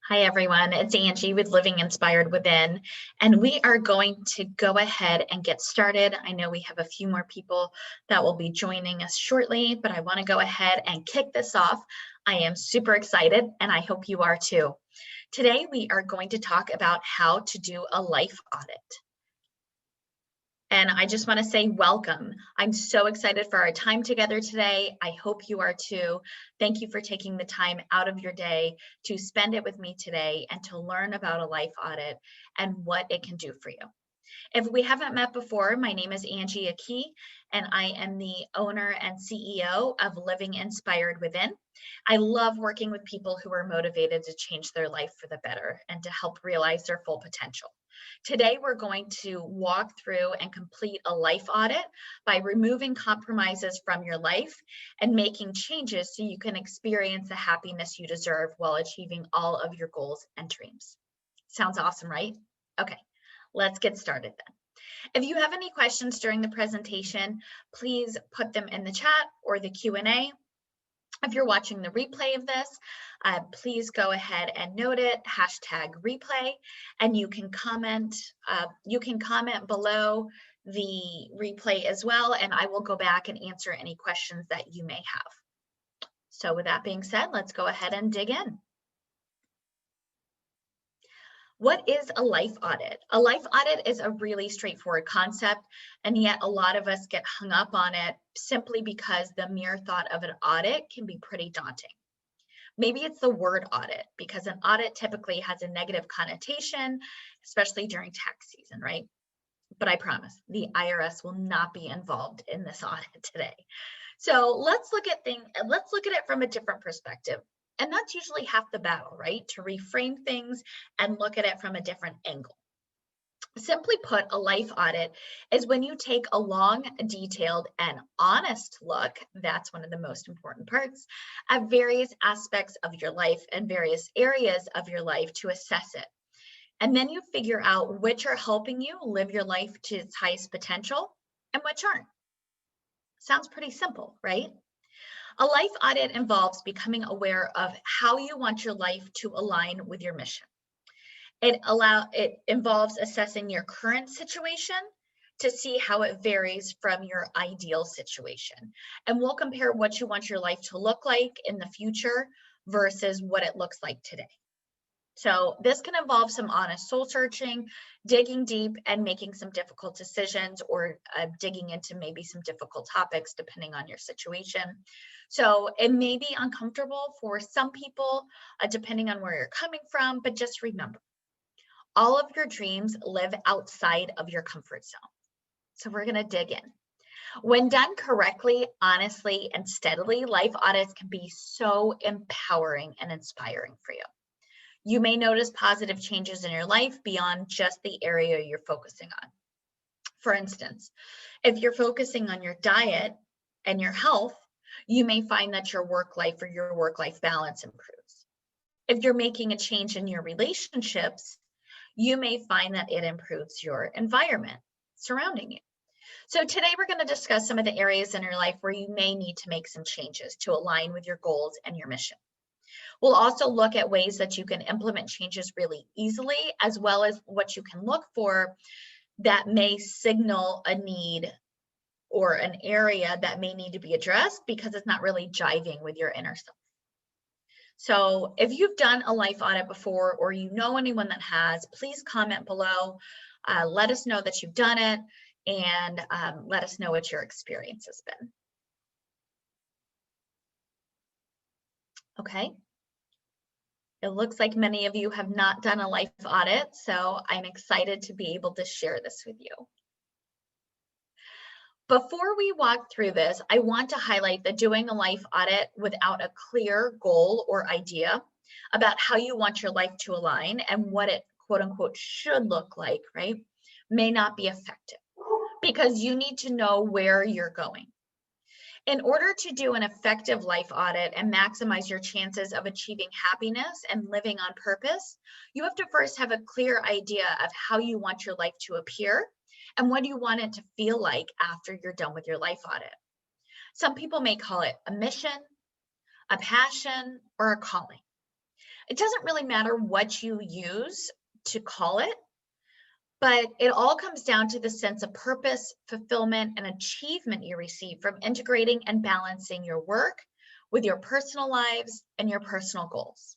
Hi, everyone. It's Angie with Living Inspired Within, and we are going to go ahead and get started. I know we have a few more people that will be joining us shortly, but I want to go ahead and kick this off. I am super excited, and I hope you are too. Today, we are going to talk about how to do a life audit. And I just want to say welcome. I'm so excited for our time together today. I hope you are too. Thank you for taking the time out of your day to spend it with me today and to learn about a life audit and what it can do for you. If we haven't met before, my name is Angie Aki, and I am the owner and CEO of Living Inspired Within. I love working with people who are motivated to change their life for the better and to help realize their full potential. Today, we're going to walk through and complete a life audit by removing compromises from your life and making changes so you can experience the happiness you deserve while achieving all of your goals and dreams. Sounds awesome, right? Okay. Let's get started then. If you have any questions during the presentation, please put them in the chat or the Q&A. If you're watching the replay of this, please go ahead and note it, #replay, and you can comment below the replay as well, and I will go back and answer any questions that you may have. So with that being said, let's go ahead and dig in. What is a life audit? A life audit is a really straightforward concept, and yet a lot of us get hung up on it simply because the mere thought of an audit can be pretty daunting. Maybe it's the word audit, because an audit typically has a negative connotation, especially during tax season, right? But I promise the IRS will not be involved in this audit today. So let's look at it from a different perspective. And that's usually half the battle, right? To reframe things and look at it from a different angle. Simply put, a life audit is when you take a long, detailed, and honest look, that's one of the most important parts, at various aspects of your life and various areas of your life to assess it. And then you figure out which are helping you live your life to its highest potential and which aren't. Sounds pretty simple, right? A life audit involves becoming aware of how you want your life to align with your mission. It involves assessing your current situation to see how it varies from your ideal situation. And we'll compare what you want your life to look like in the future versus what it looks like today. So this can involve some honest soul searching, digging deep, and making some difficult decisions, or digging into maybe some difficult topics depending on your situation. So it may be uncomfortable for some people, depending on where you're coming from, but just remember, all of your dreams live outside of your comfort zone. So we're going to dig in. When done correctly, honestly, and steadily, life audits can be so empowering and inspiring for you. You may notice positive changes in your life beyond just the area you're focusing on. For instance, if you're focusing on your diet and your health, you may find that your work-life or your work-life balance improves. If you're making a change in your relationships, you may find that it improves your environment surrounding you. So today we're going to discuss some of the areas in your life where you may need to make some changes to align with your goals and your mission. We'll also look at ways that you can implement changes really easily, as well as what you can look for that may signal a need or an area that may need to be addressed because it's not really jiving with your inner self. So if you've done a life audit before, or you know anyone that has, please comment below. Let us know that you've done it, and let us know what your experience has been. Okay. It looks like many of you have not done a life audit, so I'm excited to be able to share this with you. Before we walk through this, I want to highlight that doing a life audit without a clear goal or idea about how you want your life to align and what it quote unquote should look like, right, may not be effective, because you need to know where you're going. In order to do an effective life audit and maximize your chances of achieving happiness and living on purpose, you have to first have a clear idea of how you want your life to appear and what you want it to feel like after you're done with your life audit. Some people may call it a mission, a passion, or a calling. It doesn't really matter what you use to call it, but it all comes down to the sense of purpose, fulfillment, and achievement you receive from integrating and balancing your work with your personal lives and your personal goals.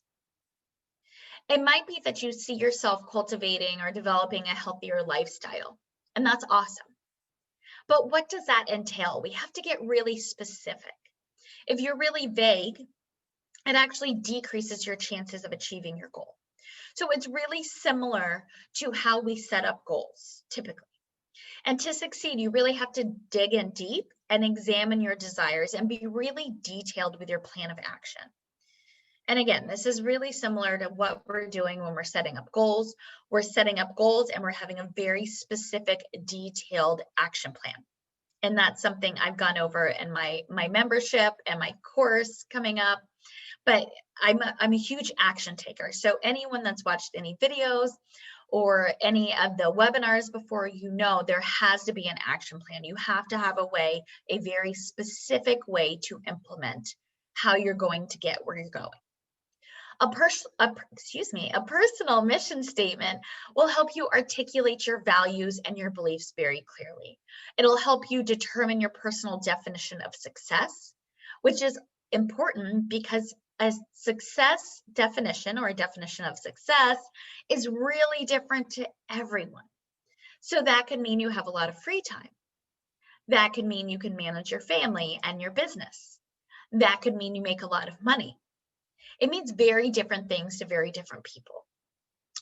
It might be that you see yourself cultivating or developing a healthier lifestyle, and that's awesome. But what does that entail? We have to get really specific. If you're really vague, it actually decreases your chances of achieving your goal. So it's really similar to how we set up goals typically. And to succeed, you really have to dig in deep and examine your desires and be really detailed with your plan of action. And again, this is really similar to what we're doing when we're setting up goals. We're setting up goals and we're having a very specific, detailed action plan. And that's something I've gone over in my membership and my course coming up. But I'm a huge action taker. So anyone that's watched any videos or any of the webinars before, there has to be an action plan. You have to have a very specific way to implement how you're going to get where you're going. A personal mission statement will help you articulate your values and your beliefs very clearly. It'll help you determine your personal definition of success, which is important because a success definition or a definition of success is really different to everyone. So that could mean you have a lot of free time. That could mean you can manage your family and your business. That could mean you make a lot of money. It means very different things to very different people.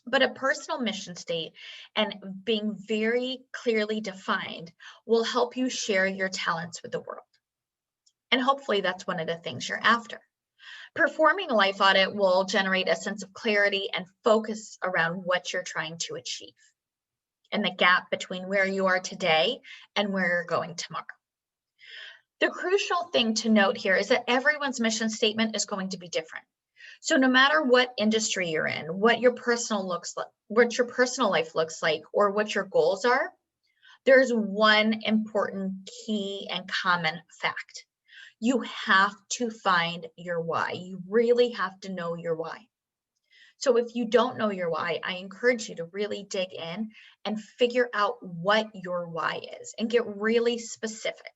But a personal mission state and being very clearly defined will help you share your talents with the world. And hopefully that's one of the things you're after. Performing a life audit will generate a sense of clarity and focus around what you're trying to achieve and the gap between where you are today and where you're going tomorrow. The crucial thing to note here is that everyone's mission statement is going to be different. So no matter what industry you're in, what your personal life looks like, or what your goals are, there's one important key and common fact. You have to find your why. You really have to know your why. So if you don't know your why, I encourage you to really dig in and figure out what your why is and get really specific.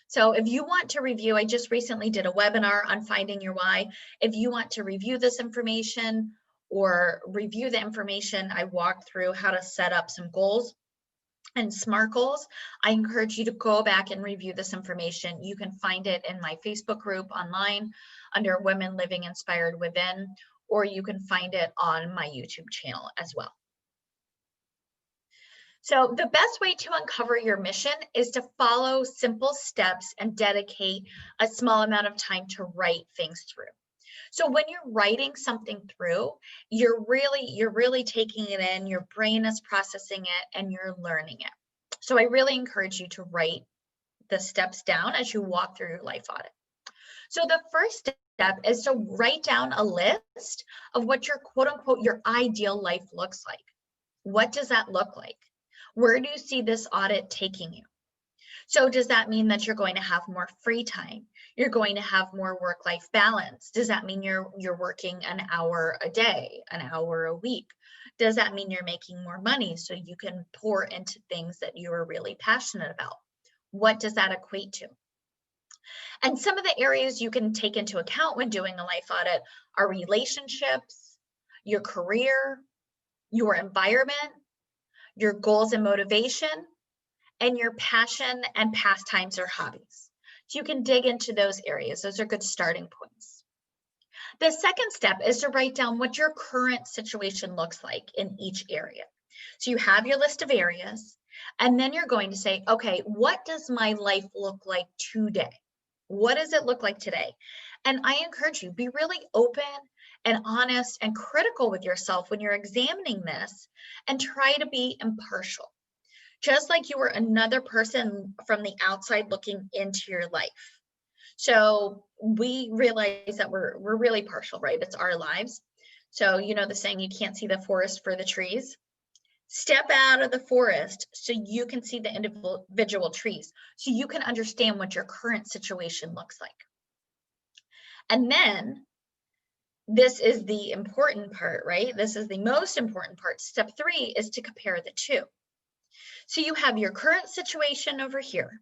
So if you want to review, I just recently did a webinar on finding your why. If you want to review this information or review the information I walked through how to set up some goals and SMART goals, I encourage you to go back and review this information. You can find it in my Facebook group online under Women Living Inspired Within, or you can find it on my YouTube channel as well. So the best way to uncover your mission is to follow simple steps and dedicate a small amount of time to write things through. So when you're writing something through, you're really taking it in, your brain is processing it, and you're learning it. So I really encourage you to write the steps down as you walk through your life audit. So the first step is to write down a list of what your quote unquote, your ideal life looks like. What does that look like? Where do you see this audit taking you? So does that mean that you're going to have more free time? You're going to have more work-life balance? Does that mean you're working an hour a day, an hour a week? Does that mean you're making more money so you can pour into things that you are really passionate about? What does that equate to? And some of the areas you can take into account when doing a life audit are relationships, your career, your environment, your goals and motivation, and your passion and pastimes or hobbies. So you can dig into those areas. Those are good starting points. The second step is to write down what your current situation looks like in each area. So you have your list of areas, and then you're going to say, okay, what does my life look like today? What does it look like today? And I encourage you, be really open and honest and critical with yourself when you're examining this, and try to be impartial. Just like you were another person from the outside looking into your life. So we realize that we're really partial, right? It's our lives. So you know the saying, you can't see the forest for the trees. Step out of the forest so you can see the individual trees, so you can understand what your current situation looks like. And then this is the important part, right? This is the most important part. Step 3 is to compare the two. So you have your current situation over here.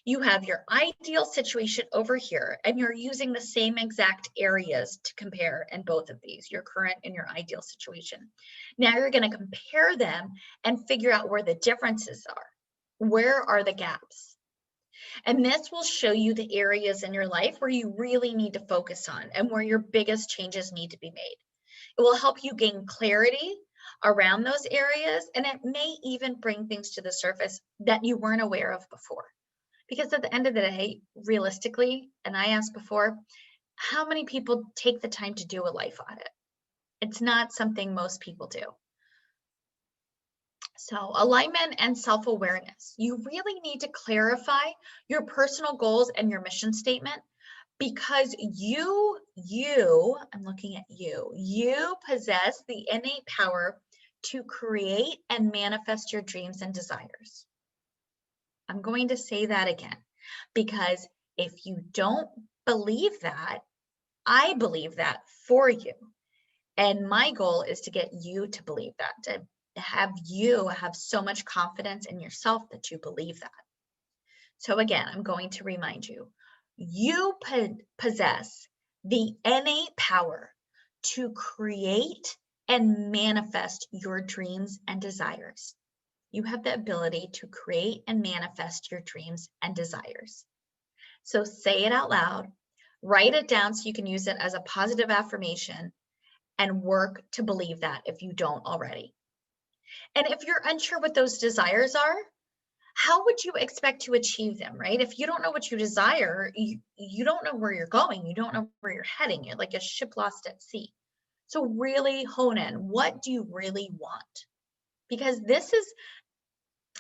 You have your ideal situation over here, and you're using the same exact areas to compare in both of these, your current and your ideal situation. Now you're going to compare them and figure out where the differences are. Where are the gaps? And this will show you the areas in your life where you really need to focus on and where your biggest changes need to be made. It will help you gain clarity around those areas, and it may even bring things to the surface that you weren't aware of before. Because at the end of the day, realistically, and I asked before, how many people take the time to do a life audit? It's not something most people do. So alignment and self-awareness. You really need to clarify your personal goals and your mission statement, because I'm looking at you possess the innate power to create and manifest your dreams and desires. I'm going to say that again, because if you don't believe that, I believe that for you. And my goal is to get you to believe that, to have you have so much confidence in yourself that you believe that. So again, I'm going to remind you, you possess the innate power to create and manifest your dreams and desires. You have the ability to create and manifest your dreams and desires. So say it out loud, write it down so you can use it as a positive affirmation, and work to believe that if you don't already. And if you're unsure what those desires are, how would you expect to achieve them, right? If you don't know what you desire, you don't know where you're going. You don't know where you're heading. You're like a ship lost at sea. So really hone in. What do you really want? Because this is,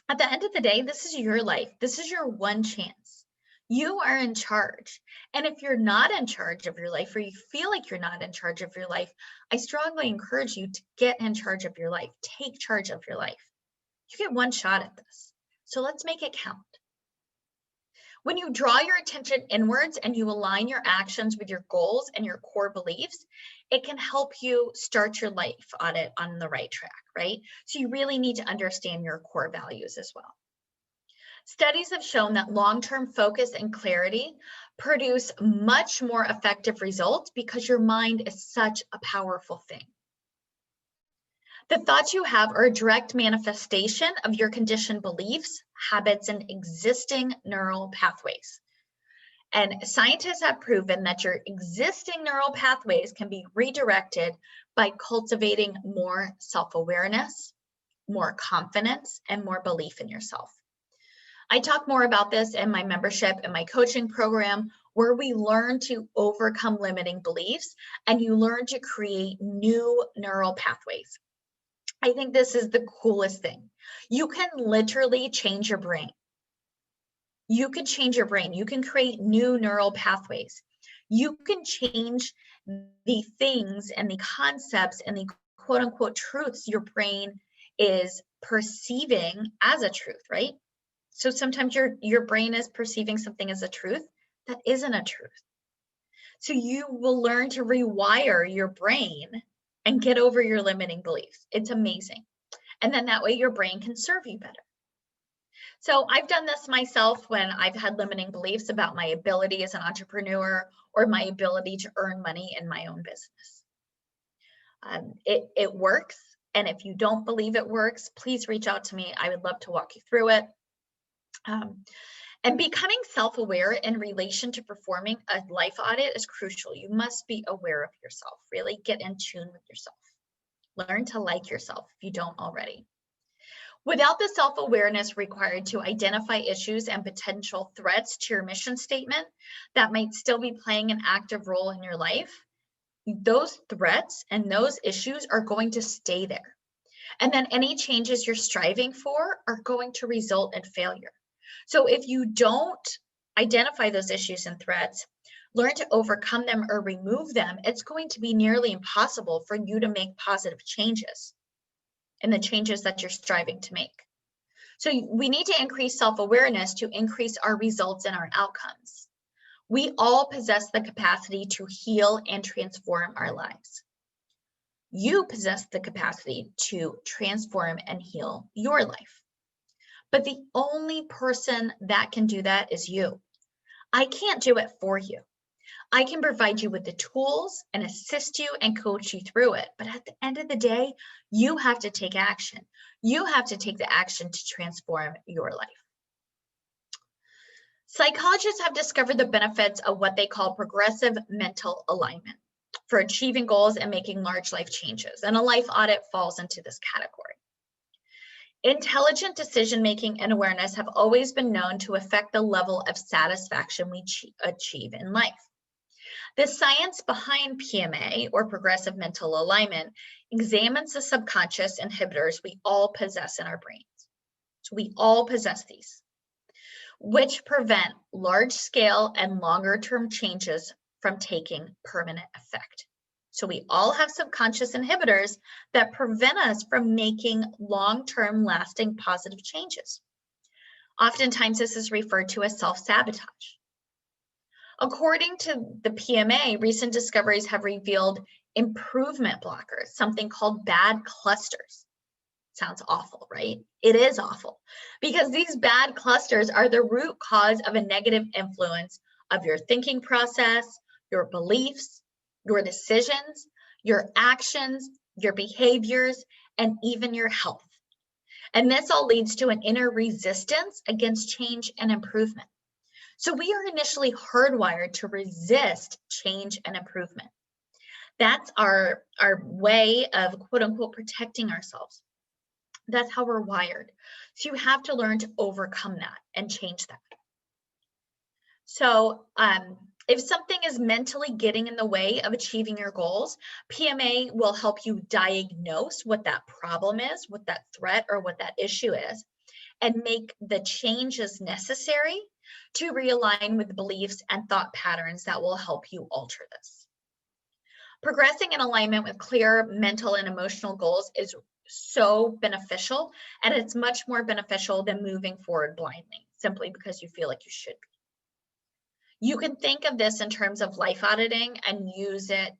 at the end of the day, this is your life. This is your one chance. You are in charge. And if you're not in charge of your life, or you feel like you're not in charge of your life, I strongly encourage you to get in charge of your life. Take charge of your life. You get one shot at this. So let's make it count. When you draw your attention inwards and you align your actions with your goals and your core beliefs, it can help you start your life audit on the right track, right? So you really need to understand your core values as well. Studies have shown that long-term focus and clarity produce much more effective results because your mind is such a powerful thing. The thoughts you have are a direct manifestation of your conditioned beliefs, habits, and existing neural pathways. And scientists have proven that your existing neural pathways can be redirected by cultivating more self-awareness, more confidence, and more belief in yourself. I talk more about this in my membership and my coaching program, where we learn to overcome limiting beliefs and you learn to create new neural pathways. I think this is the coolest thing. You can literally change your brain. You can change your brain. You can create new neural pathways. You can change the things and the concepts and the quote unquote truths your brain is perceiving as a truth, right? So sometimes your brain is perceiving something as a truth that isn't a truth. So you will learn to rewire your brain and get over your limiting beliefs. It's amazing. And then that way your brain can serve you better. So I've done this myself when I've had limiting beliefs about my ability as an entrepreneur or my ability to earn money in my own business. It works. And if you don't believe it works, please reach out to me. I would love to walk you through it. And becoming self-aware in relation to performing a life audit is crucial. You must be aware of yourself, really get in tune with yourself. Learn to like yourself if you don't already. Without the self-awareness required to identify issues and potential threats to your mission statement that might still be playing an active role in your life, those threats and those issues are going to stay there. And then any changes you're striving for are going to result in failure. So if you don't identify those issues and threats, learn to overcome them or remove them, it's going to be nearly impossible for you to make positive changes in the changes that you're striving to make. So we need to increase self-awareness to increase our results and our outcomes. We all possess the capacity to heal and transform our lives. You possess the capacity to transform and heal your life. But the only person that can do that is you. I can't do it for you. I can provide you with the tools and assist you and coach you through it. But at the end of the day, you have to take action. You have to take the action to transform your life. Psychologists have discovered the benefits of what they call progressive mental alignment for achieving goals and making large life changes. And a life audit falls into this category. Intelligent decision-making and awareness have always been known to affect the level of satisfaction we achieve in life. The science behind PMA, or progressive mental alignment, examines the subconscious inhibitors we all possess in our brains. So we all possess these, which prevent large-scale and longer-term changes from taking permanent effect. So we all have subconscious inhibitors that prevent us from making long-term lasting positive changes. Oftentimes, this is referred to as self-sabotage. According to the PMA, recent discoveries have revealed improvement blockers, something called bad clusters. Sounds awful, right? It is awful because these bad clusters are the root cause of a negative influence of your thinking process, your beliefs, your decisions, your actions, your behaviors, and even your health. And this all leads to an inner resistance against change and improvement. So we are initially hardwired to resist change and improvement. That's our way of quote unquote protecting ourselves. That's how we're wired. So you have to learn to overcome that and change that. So if something is mentally getting in the way of achieving your goals, PMA will help you diagnose what that problem is, what that threat or what that issue is, and make the changes necessary to realign with beliefs and thought patterns that will help you alter this. Progressing in alignment with clear mental and emotional goals is so beneficial, and it's much more beneficial than moving forward blindly, simply because you feel like you should be. You can think of this in terms of life auditing and use it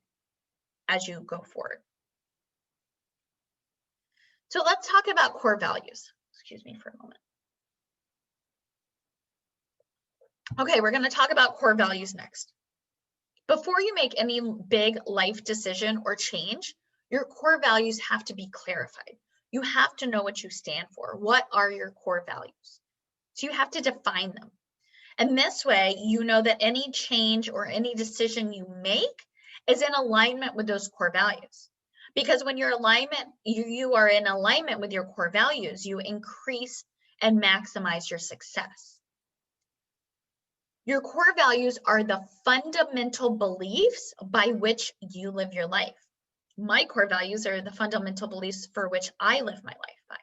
as you go forward. So let's talk about core values. Excuse me for a moment. Okay, we're going to talk about core values next. Before you make any big life decision or change, your core values have to be clarified. You have to know what you stand for. What are your core values? So you have to define them. And this way, you know that any change or any decision you make is in alignment with those core values. Because when you are in alignment with your core values, you increase and maximize your success. Your core values are the fundamental beliefs by which you live your life. My core values are the fundamental beliefs for which I live my life by.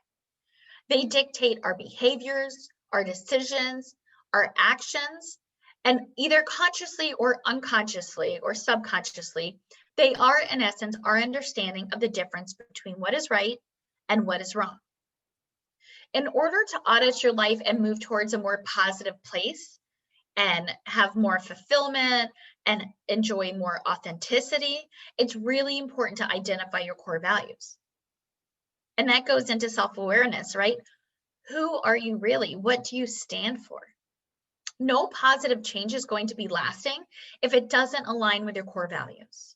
They dictate our behaviors, our decisions, our actions, and either consciously or unconsciously or subconsciously, they are in essence our understanding of the difference between what is right and what is wrong. In order to audit your life and move towards a more positive place and have more fulfillment and enjoy more authenticity, it's really important to identify your core values. And that goes into self-awareness, right? Who are you really? What do you stand for? No positive change is going to be lasting if it doesn't align with your core values.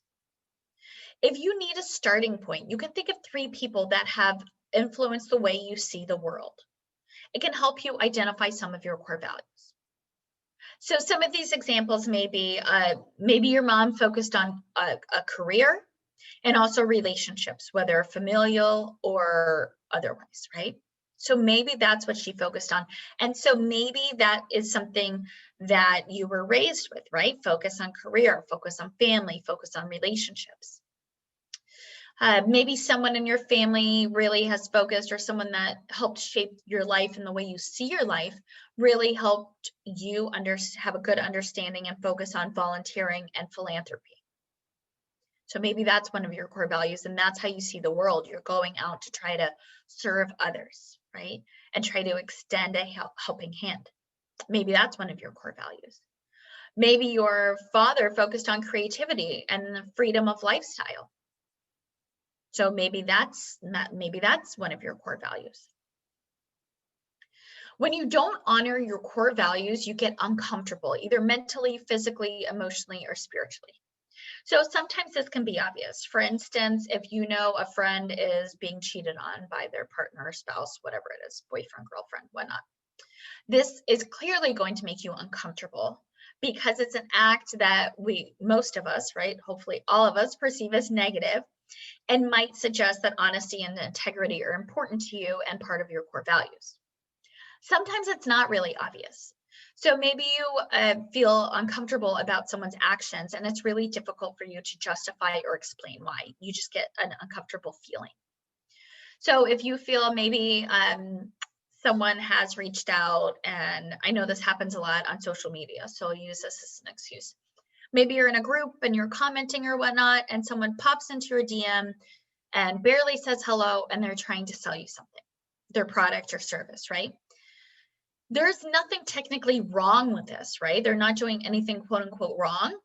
If you need a starting point, you can think of 3 people that have influenced the way you see the world. It can help you identify some of your core values. So some of these examples may be, maybe your mom focused on a career and also relationships, whether familial or otherwise, right? So maybe that's what she focused on. And so maybe that is something that you were raised with, right? Focus on career, focus on family, focus on relationships. Maybe someone in your family really has focused, or someone that helped shape your life and the way you see your life really helped you have a good understanding and focus on volunteering and philanthropy. So maybe that's one of your core values, and that's how you see the world. You're going out to try to serve others, right? And try to extend a helping hand. Maybe that's one of your core values. Maybe your father focused on creativity and the freedom of lifestyle. So maybe that's one of your core values. When you don't honor your core values, you get uncomfortable, either mentally, physically, emotionally, or spiritually. So sometimes this can be obvious. For instance, if you know a friend is being cheated on by their partner or spouse, whatever it is, boyfriend, girlfriend, whatnot, this is clearly going to make you uncomfortable because it's an act that most of us, right, hopefully all of us, perceive as negative and might suggest that honesty and integrity are important to you and part of your core values. Sometimes it's not really obvious. So maybe you feel uncomfortable about someone's actions and it's really difficult for you to justify or explain why. You just get an uncomfortable feeling. So if you feel maybe someone has reached out, and I know this happens a lot on social media, so I'll use this as an excuse. Maybe you're in a group and you're commenting or whatnot, and someone pops into your DM and barely says hello, and they're trying to sell you something, their product or service, right? There's nothing technically wrong with this, right? They're not doing anything quote unquote wrong,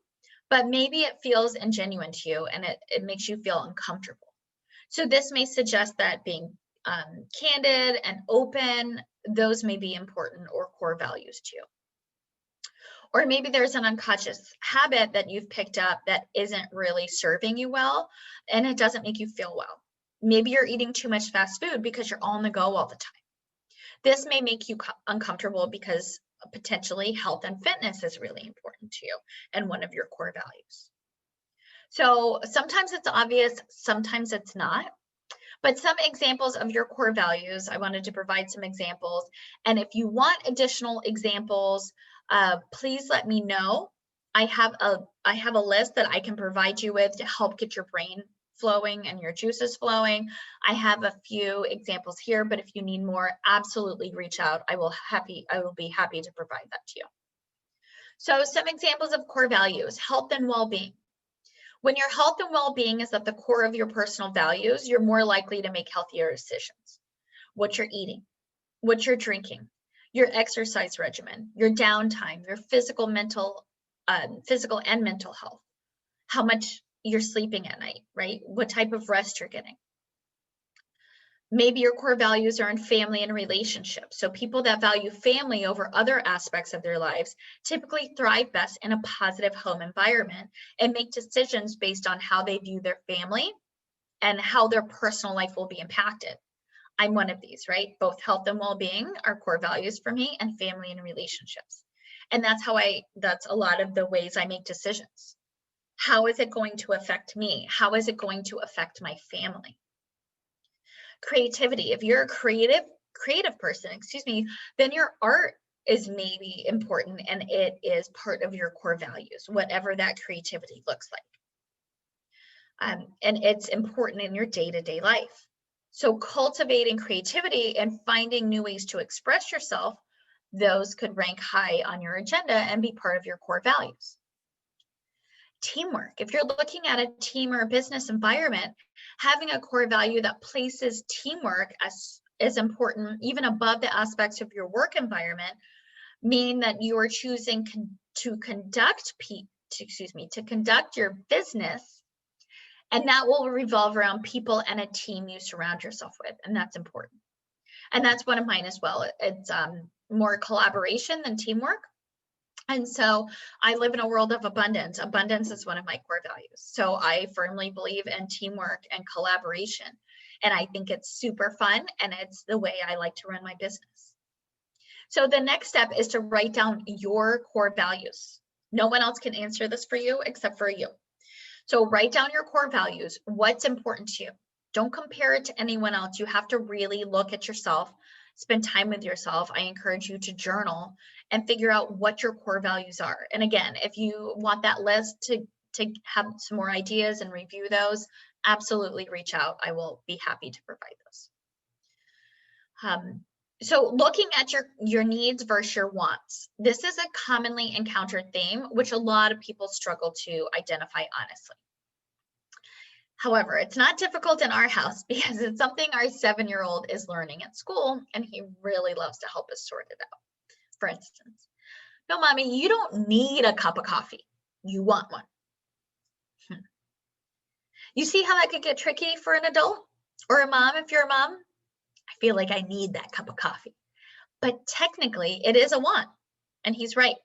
but maybe it feels ingenuine to you and it makes you feel uncomfortable. So this may suggest that being candid and open, those may be important or core values to you. Or maybe there's an unconscious habit that you've picked up that isn't really serving you well, and it doesn't make you feel well. Maybe you're eating too much fast food because you're on the go all the time. This may make you uncomfortable because potentially health and fitness is really important to you and one of your core values. So sometimes it's obvious, sometimes it's not. But some examples of your core values, I wanted to provide some examples. And if you want additional examples, please let me know. I have a list that I can provide you with to help get your brain flowing and your juices flowing. I have a few examples here, but if you need more, absolutely reach out. I will be happy to provide that to you. So some examples of core values: health and well-being. When your health and well-being is at the core of your personal values, you're more likely to make healthier decisions. What you're eating, what you're drinking, your exercise regimen, your downtime, your physical and mental health, how much you're sleeping at night, right? What type of rest you're getting. Maybe your core values are in family and relationships. So people that value family over other aspects of their lives typically thrive best in a positive home environment and make decisions based on how they view their family and how their personal life will be impacted. I'm one of these, right? Both health and well-being are core values for me, and family and relationships. And that's a lot of the ways I make decisions. How is it going to affect me? How is it going to affect my family? Creativity. If you're a creative person, then your art is maybe important and it is part of your core values, whatever that creativity looks like. And it's important in your day-to-day life. So cultivating creativity and finding new ways to express yourself, those could rank high on your agenda and be part of your core values. Teamwork. If you're looking at a team or a business environment, having a core value that places teamwork as important, even above the aspects of your work environment, mean that you are choosing to conduct your business, and that will revolve around people and a team you surround yourself with, and that's important. And that's one of mine as well. It's more collaboration than teamwork. And so I live in a world of abundance. Abundance is one of my core values. So I firmly believe in teamwork and collaboration. And I think it's super fun, and it's the way I like to run my business. So the next step is to write down your core values. No one else can answer this for you except for you. So write down your core values. What's important to you? Don't compare it to anyone else. You have to really look at yourself, spend time with yourself. I encourage you to journal and figure out what your core values are. And again, if you want that list to have some more ideas and review those, absolutely reach out. I will be happy to provide those. So looking at your needs versus your wants. This is a commonly encountered theme, which a lot of people struggle to identify honestly. However, it's not difficult in our house because it's something our 7-year-old is learning at school, and he really loves to help us sort it out. For instance, No, mommy, you don't need a cup of coffee. You want one. You see how that could get tricky for an adult or a mom if you're a mom? I feel like I need that cup of coffee. But technically, it is a want. And he's right.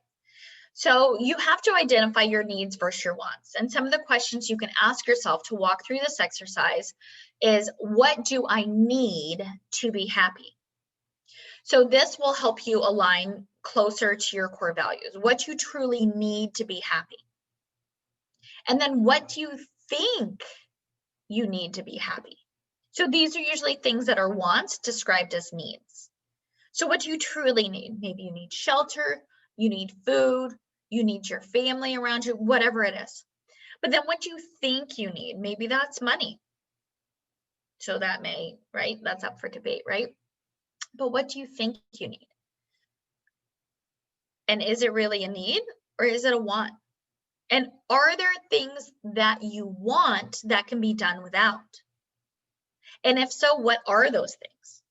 So you have to identify your needs versus your wants. And some of the questions you can ask yourself to walk through this exercise is, what do I need to be happy? So this will help you align closer to your core values, what you truly need to be happy. And then what do you think you need to be happy? So these are usually things that are wants described as needs. So what do you truly need? Maybe you need shelter, you need food, you need your family around you, whatever it is. But then what do you think you need? Maybe that's money. So that may, right? That's up for debate, right? But what do you think you need? And is it really a need or is it a want? And are there things that you want that can be done without? And if so, what are those things?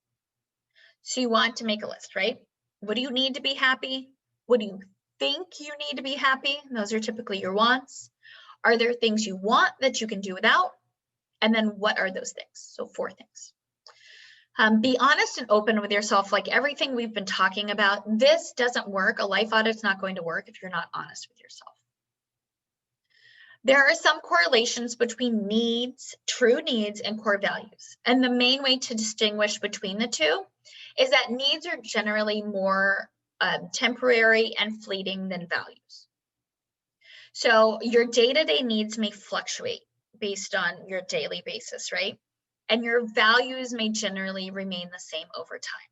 So you want to make a list, right? What do you need to be happy? What do you think you need to be happy? Those are typically your wants. Are there things you want that you can do without? And then what are those things? So 4 things. Be honest and open with yourself. Like everything we've been talking about, this doesn't work. A life audit's not going to work if you're not honest with yourself. There are some correlations between needs, true needs, and core values. And the main way to distinguish between the two is that needs are generally more temporary and fleeting than values. So your day-to-day needs may fluctuate based on your daily basis, right? And your values may generally remain the same over time.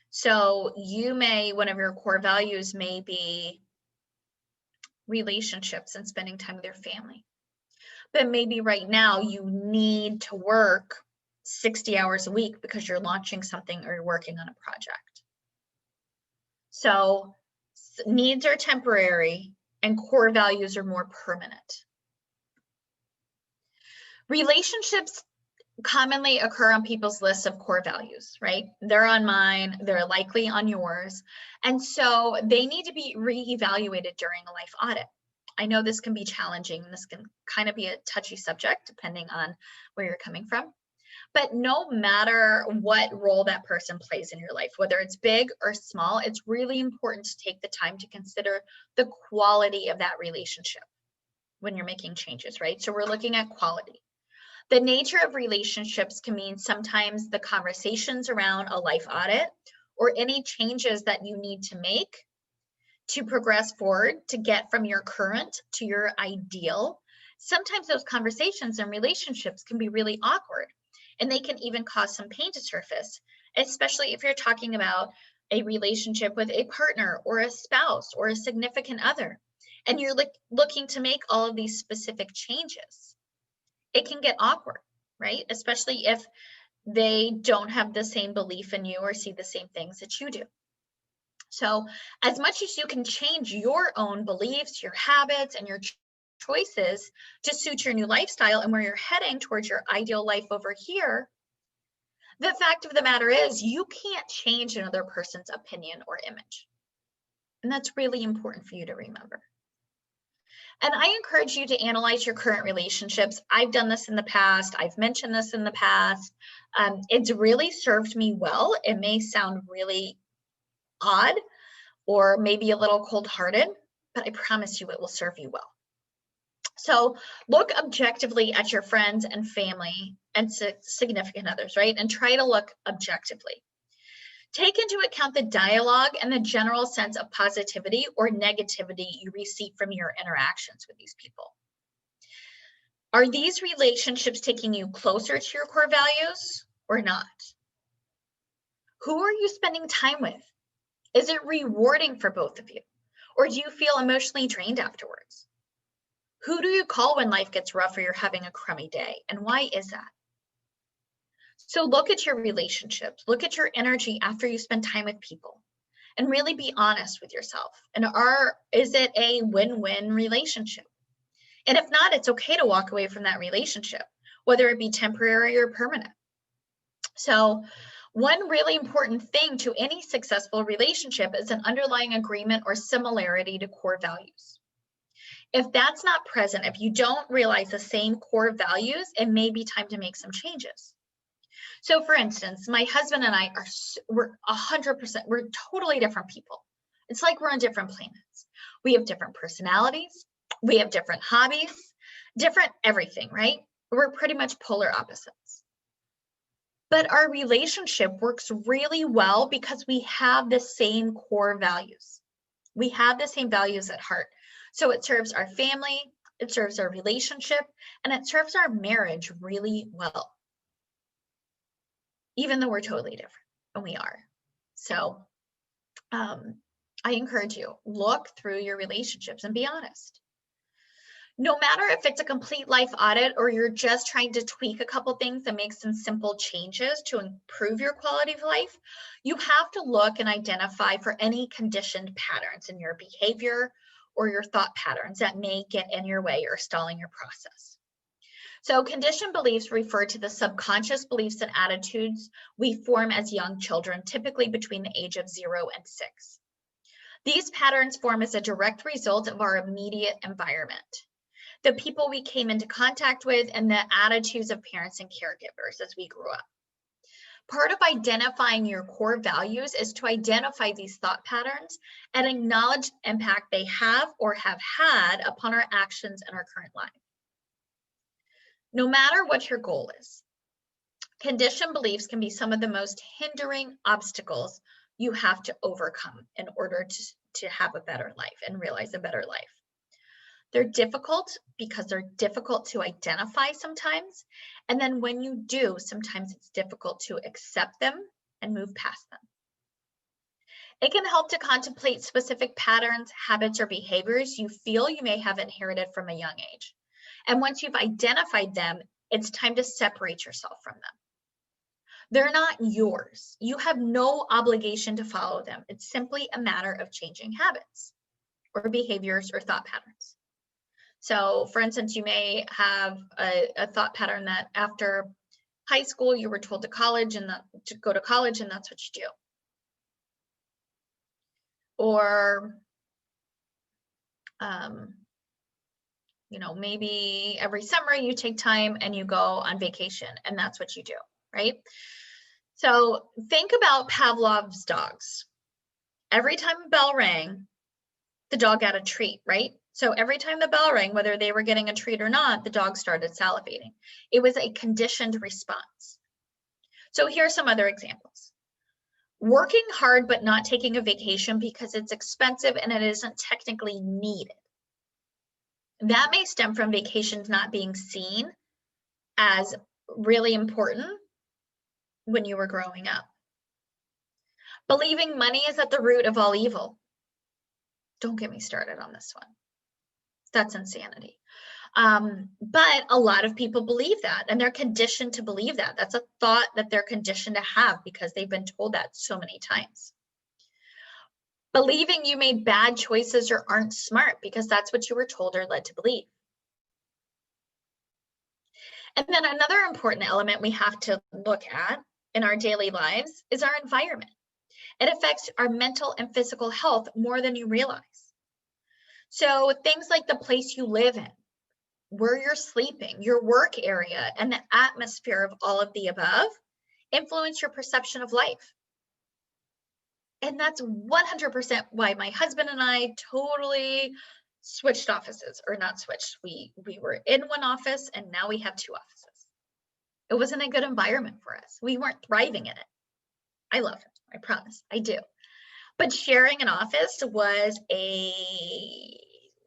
So you may, one of your core values may be relationships and spending time with your family. But maybe right now you need to work 60 hours a week because you're launching something or you're working on a project. So needs are temporary and core values are more permanent. Relationships commonly occur on people's lists of core values, right? They're on mine, they're likely on yours. And so they need to be reevaluated during a life audit. I know this can be challenging. This can kind of be a touchy subject depending on where you're coming from. But no matter what role that person plays in your life, whether it's big or small, it's really important to take the time to consider the quality of that relationship when you're making changes, right? So we're looking at quality. The nature of relationships can mean sometimes the conversations around a life audit or any changes that you need to make to progress forward to get from your current to your ideal. Sometimes those conversations and relationships can be really awkward and they can even cause some pain to surface, especially if you're talking about a relationship with a partner or a spouse or a significant other, and you're looking to make all of these specific changes. It can get awkward, right? Especially if they don't have the same belief in you or see the same things that you do. So as much as you can change your own beliefs, your habits, and your choices to suit your new lifestyle and where you're heading towards your ideal life over here, the fact of the matter is you can't change another person's opinion or image. And that's really important for you to remember. And I encourage you to analyze your current relationships. I've done this in the past. I've mentioned this in the past. It's really served me well. It may sound really odd or maybe a little cold-hearted, but I promise you it will serve you well. So look objectively at your friends and family and significant others, right? And try to look objectively. Take into account the dialogue and the general sense of positivity or negativity you receive from your interactions with these people. Are these relationships taking you closer to your core values or not? Who are you spending time with? Is it rewarding for both of you? Or do you feel emotionally drained afterwards? Who do you call when life gets rough or you're having a crummy day? And why is that? So look at your relationships, look at your energy after you spend time with people, and really be honest with yourself. And is it a win-win relationship? And if not, it's okay to walk away from that relationship, whether it be temporary or permanent. So One really important thing to any successful relationship is an underlying agreement or similarity to core values. If that's not present, if you don't realize the same core values, it may be time to make some changes. So for instance, my husband and I we're 100%, we're totally different people. It's like we're on different planets. We have different personalities. We have different hobbies, different everything, right? We're pretty much polar opposites. But our relationship works really well because we have the same core values. We have the same values at heart. So it serves our family, it serves our relationship, and it serves our marriage really well. Even though we're totally different, and we are. So I encourage you, look through your relationships and be honest. No matter if it's a complete life audit or you're just trying to tweak a couple things and make some simple changes to improve your quality of life, you have to look and identify for any conditioned patterns in your behavior or your thought patterns that may get in your way or stalling your process. So conditioned beliefs refer to the subconscious beliefs and attitudes we form as young children, typically between the age of 0 and 6. These patterns form as a direct result of our immediate environment, the people we came into contact with, and the attitudes of parents and caregivers as we grew up. Part of identifying your core values is to identify these thought patterns and acknowledge the impact they have or have had upon our actions and our current life. No matter what your goal is, conditioned beliefs can be some of the most hindering obstacles you have to overcome in order to have a better life and realize a better life. They're difficult because they're difficult to identify sometimes. And then when you do, sometimes it's difficult to accept them and move past them. It can help to contemplate specific patterns, habits, or behaviors you feel you may have inherited from a young age. And once you've identified them, it's time to separate yourself from them. They're not yours. You have no obligation to follow them. It's simply a matter of changing habits or behaviors or thought patterns. So for instance, you may have a thought pattern that after high school, you were told to go to college and that's what you do. Or, maybe every summer you take time and you go on vacation and that's what you do, right? So think about Pavlov's dogs. Every time a bell rang, the dog got a treat, right? So every time the bell rang, whether they were getting a treat or not, the dog started salivating. It was a conditioned response. So here's some other examples. Working hard but not taking a vacation because it's expensive and it isn't technically needed. That may stem from vacations not being seen as really important when you were growing up. Believing money is at the root of all evil. Don't get me started on this one. That's insanity. But a lot of people believe that and they're conditioned to believe that. That's a thought that they're conditioned to have because they've been told that so many times. Believing you made bad choices or aren't smart because that's what you were told or led to believe. And then another important element we have to look at in our daily lives is our environment. It affects our mental and physical health more than you realize. So things like the place you live in, where you're sleeping, your work area, and the atmosphere of all of the above influence your perception of life. And that's 100% why my husband and I totally switched offices, or not switched. We were in one office and now we have two offices. It wasn't a good environment for us. We weren't thriving in it. I love it, I promise, I do. But sharing an office was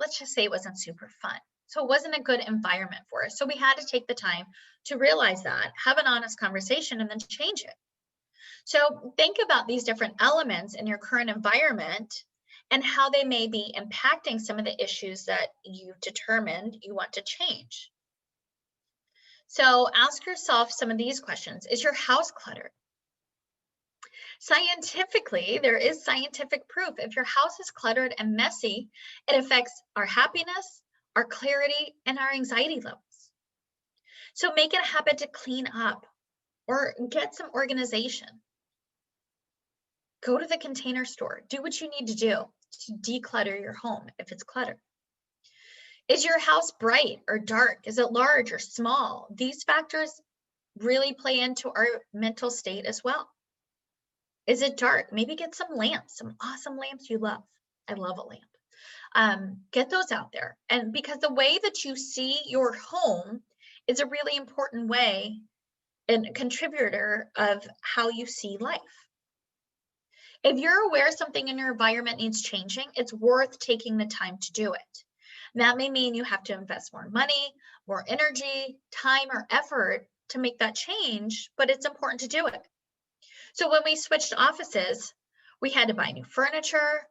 let's just say it wasn't super fun. So it wasn't a good environment for us. So we had to take the time to realize that, have an honest conversation, and then change it. So think about these different elements in your current environment and how they may be impacting some of the issues that you've determined you want to change. So ask yourself some of these questions. Is your house cluttered? Scientifically, there is scientific proof. If your house is cluttered and messy, it affects our happiness, our clarity, and our anxiety levels. So make it a habit to clean up or get some organization. Go to the Container Store. Do what you need to do to declutter your home if it's clutter. Is your house bright or dark? Is it large or small? These factors really play into our mental state as well. Is it dark? Maybe get some lamps, some awesome lamps you love. I love a lamp. Get those out there. And because the way that you see your home is a really important way and contributor of how you see life. If you're aware something in your environment needs changing, it's worth taking the time to do it. That may mean you have to invest more money, more energy, time, or effort to make that change, but it's important to do it. So when we switched offices, we had to buy new furniture.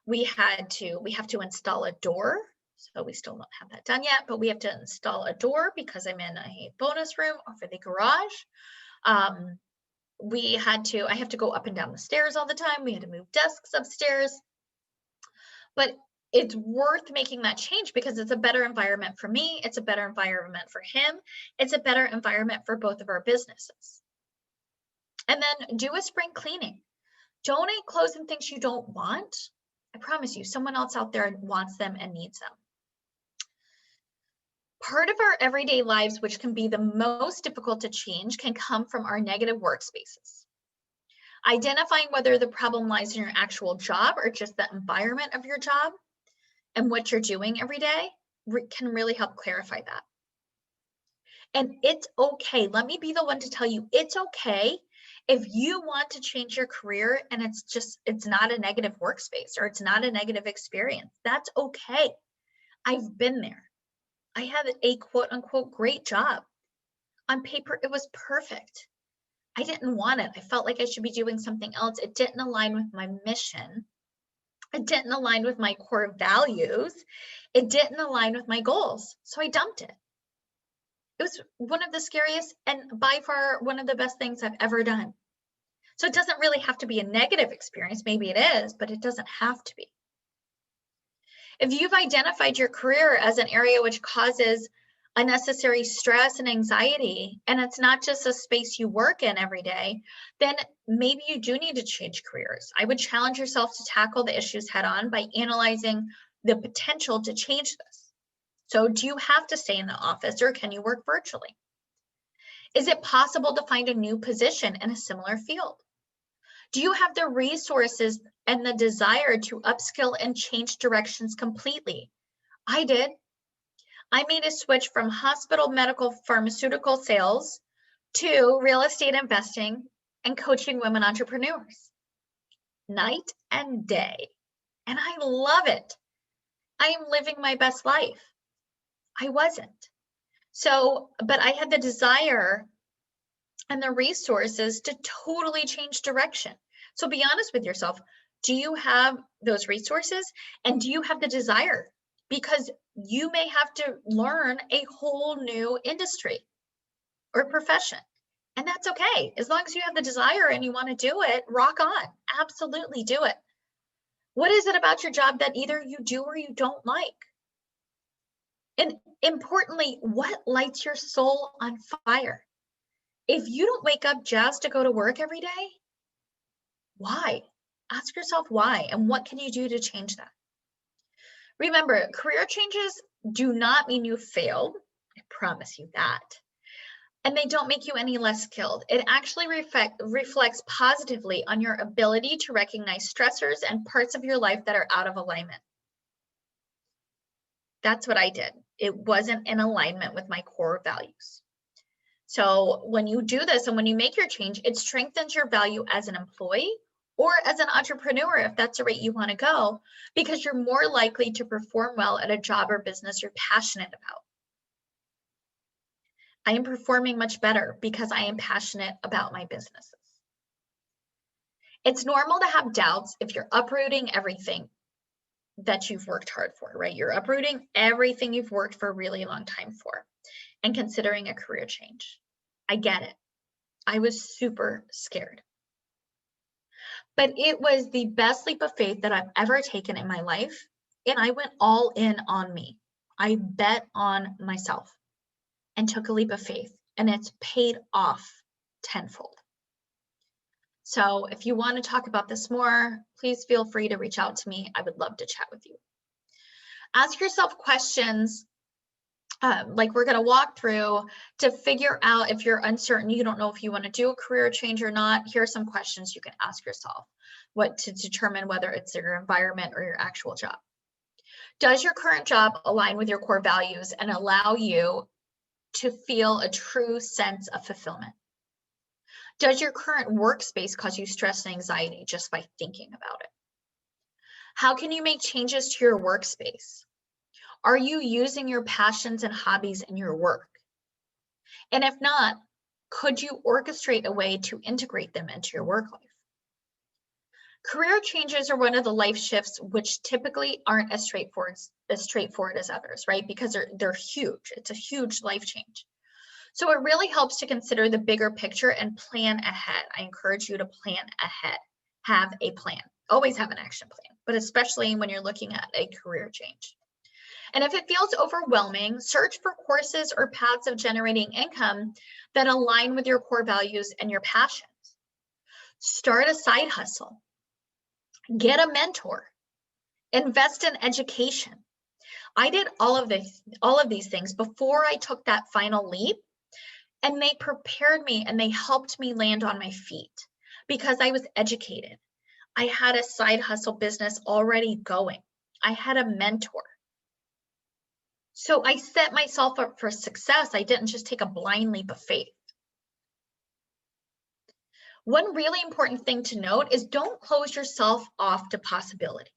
We have to install a door. So we still don't have that done yet, but we have to install a door because I'm in a bonus room over the garage. I have to go up and down the stairs all the time. We had to move desks upstairs. But it's worth making that change because it's a better environment for me. It's a better environment for him. It's a better environment for both of our businesses. And then do a spring cleaning. Donate clothes and things you don't want. I promise you, someone else out there wants them and needs them. Part of our everyday lives, which can be the most difficult to change, can come from our negative workspaces. Identifying whether the problem lies in your actual job or just the environment of your job and what you're doing every day can really help clarify that. And it's okay. Let me be the one to tell you, it's okay if you want to change your career and it's not a negative workspace or it's not a negative experience. That's okay. I've been there. I had a quote unquote great job. On paper, it was perfect. I didn't want it. I felt like I should be doing something else. It didn't align with my mission. It didn't align with my core values. It didn't align with my goals. So I dumped it. It was one of the scariest and by far one of the best things I've ever done. So it doesn't really have to be a negative experience. Maybe it is, but it doesn't have to be. If you've identified your career as an area which causes unnecessary stress and anxiety, and it's not just a space you work in every day, then maybe you do need to change careers. I would challenge yourself to tackle the issues head on by analyzing the potential to change this. So do you have to stay in the office or can you work virtually? Is it possible to find a new position in a similar field? Do you have the resources and the desire to upskill and change directions completely? I did. I made a switch from hospital medical pharmaceutical sales to real estate investing and coaching women entrepreneurs. Night and day. And I love it. I am living my best life. I wasn't. But I had the desire and the resources to totally change direction. So be honest with yourself. Do you have those resources and do you have the desire? Because you may have to learn a whole new industry or profession. And that's okay. As long as you have the desire and you want to do it, rock on. Absolutely do it. What is it about your job that either you do or you don't like? And importantly, what lights your soul on fire? If you don't wake up jazzed to go to work every day, why? Ask yourself why and what can you do to change that? Remember, career changes do not mean you failed. I promise you that. And they don't make you any less skilled. It actually reflects positively on your ability to recognize stressors and parts of your life that are out of alignment. That's what I did. It wasn't in alignment with my core values. So when you do this and when you make your change, it strengthens your value as an employee or as an entrepreneur, if that's the rate you want to go, because you're more likely to perform well at a job or business you're passionate about. I am performing much better because I am passionate about my businesses. It's normal to have doubts if you're uprooting everything that you've worked hard for, right? You're uprooting everything you've worked for a really long time for and considering a career change. I get it. I was super scared. But it was the best leap of faith that I've ever taken in my life. And I went all in on me. I bet on myself and took a leap of faith, and it's paid off tenfold. So if you want to talk about this more, please feel free to reach out to me. I would love to chat with you. Ask yourself questions like we're going to walk through to figure out if you're uncertain, you don't know if you want to do a career change or not. Here are some questions you can ask yourself to determine whether it's your environment or your actual job. Does your current job align with your core values and allow you to feel a true sense of fulfillment? Does your current workspace cause you stress and anxiety just by thinking about it? How can you make changes to your workspace? Are you using your passions and hobbies in your work? And if not, could you orchestrate a way to integrate them into your work life? Career changes are one of the life shifts which typically aren't as straightforward as others, right? Because they're huge. It's a huge life change. So it really helps to consider the bigger picture and plan ahead. I encourage you to plan ahead. Have a plan. Always have an action plan, but especially when you're looking at a career change. And if it feels overwhelming, search for courses or paths of generating income that align with your core values and your passions. Start a side hustle. Get a mentor. Invest in education. I did all of these things before I took that final leap, and they prepared me and they helped me land on my feet because I was educated. I had a side hustle business already going. I had a mentor. So I set myself up for success. I didn't just take a blind leap of faith. One really important thing to note is don't close yourself off to possibilities.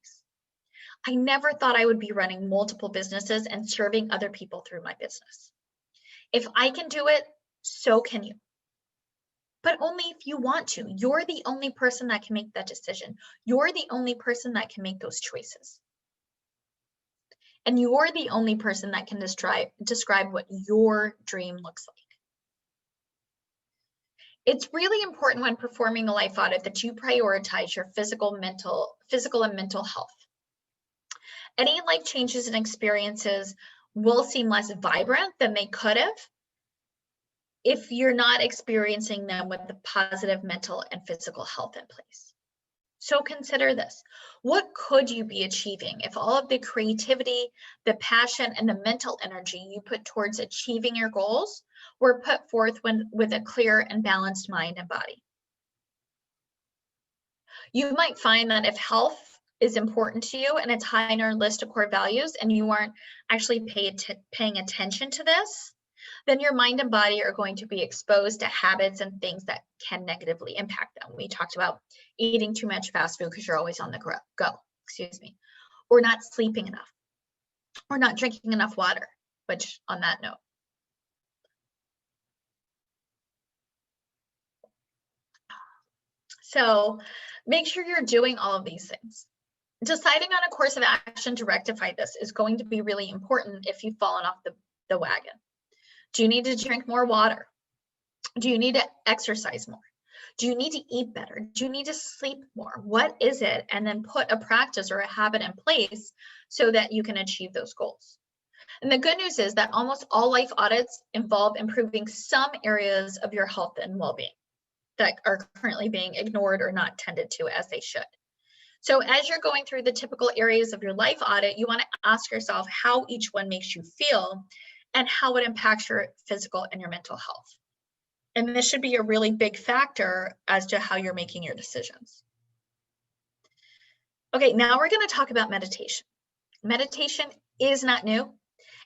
I never thought I would be running multiple businesses and serving other people through my business. If I can do it, so can you. But only if you want to. You're the only person that can make that decision. You're the only person that can make those choices. And you're the only person that can describe what your dream looks like. It's really important when performing a life audit that you prioritize your physical and mental health. Any life changes and experiences will seem less vibrant than they could have if you're not experiencing them with the positive mental and physical health in place. So consider this. What could you be achieving if all of the creativity, the passion, and the mental energy you put towards achieving your goals were put forth with a clear and balanced mind and body? You might find that if health is important to you and it's high on your list of core values and you aren't actually paying attention to this, then your mind and body are going to be exposed to habits and things that can negatively impact them. We talked about eating too much fast food because you're always on the go, or not sleeping enough, or not drinking enough water, which on that note. So make sure you're doing all of these things. Deciding on a course of action to rectify this is going to be really important if you've fallen off the wagon. Do you need to drink more water? Do you need to exercise more? Do you need to eat better? Do you need to sleep more? What is it? And then put a practice or a habit in place so that you can achieve those goals. And the good news is that almost all life audits involve improving some areas of your health and well-being that are currently being ignored or not tended to as they should. So as you're going through the typical areas of your life audit, you want to ask yourself how each one makes you feel and how it impacts your physical and your mental health. And this should be a really big factor as to how you're making your decisions. Okay, now we're going to talk about meditation. Meditation is not new.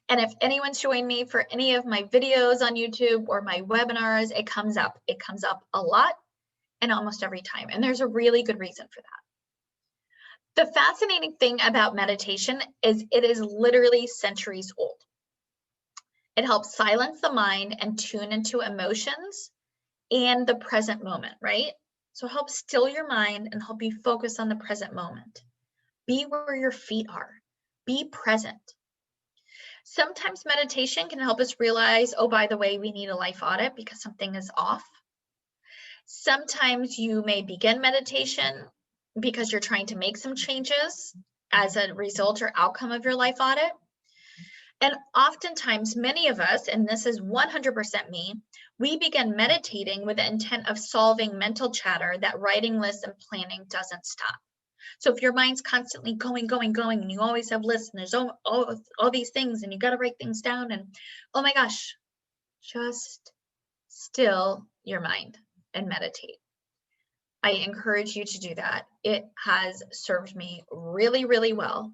And if anyone's joined me for any of my videos on YouTube or my webinars, it comes up. It comes up a lot and almost every time. And there's a really good reason for that. The fascinating thing about meditation is it is literally centuries old. It helps silence the mind and tune into emotions and the present moment, right? So it helps still your mind and help you focus on the present moment. Be where your feet are. Be present. Sometimes meditation can help us realize, oh, by the way, we need a life audit because something is off. Sometimes you may begin meditation because you're trying to make some changes as a result or outcome of your life audit. And oftentimes, many of us, and this is 100% me, we begin meditating with the intent of solving mental chatter that writing lists and planning doesn't stop. So if your mind's constantly going, and you always have lists and there's all these things and you got to write things down, and oh my gosh, just still your mind and meditate. I encourage you to do that. It has served me really, really well.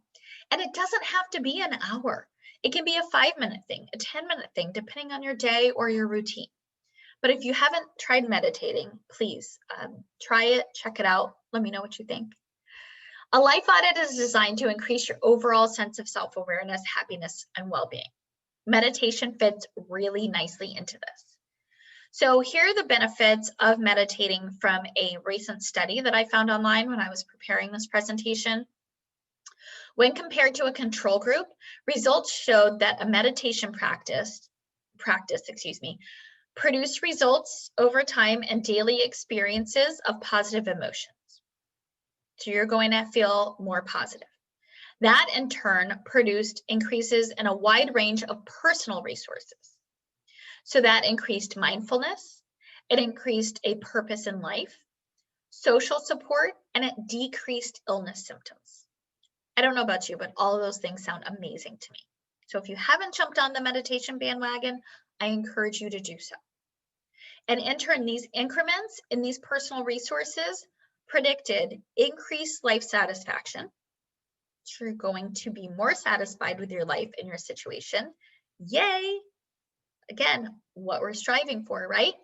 And it doesn't have to be an hour. It can be a 5-minute thing, a 10-minute thing, depending on your day or your routine. But if you haven't tried meditating, please try it, check it out. Let me know what you think. A life audit is designed to increase your overall sense of self-awareness, happiness, and well-being. Meditation fits really nicely into this. So here are the benefits of meditating from a recent study that I found online when I was preparing this presentation. When compared to a control group, results showed that a meditation practice, produced results over time and daily experiences of positive emotions. So you're going to feel more positive. That in turn produced increases in a wide range of personal resources. So that increased mindfulness, it increased a purpose in life, social support, and it decreased illness symptoms. I don't know about you, but all of those things sound amazing to me. So if you haven't jumped on the meditation bandwagon, I encourage you to do so. And in turn, these increments in these personal resources predicted increased life satisfaction. So you're going to be more satisfied with your life and your situation. Yay! Again, what we're striving for, right?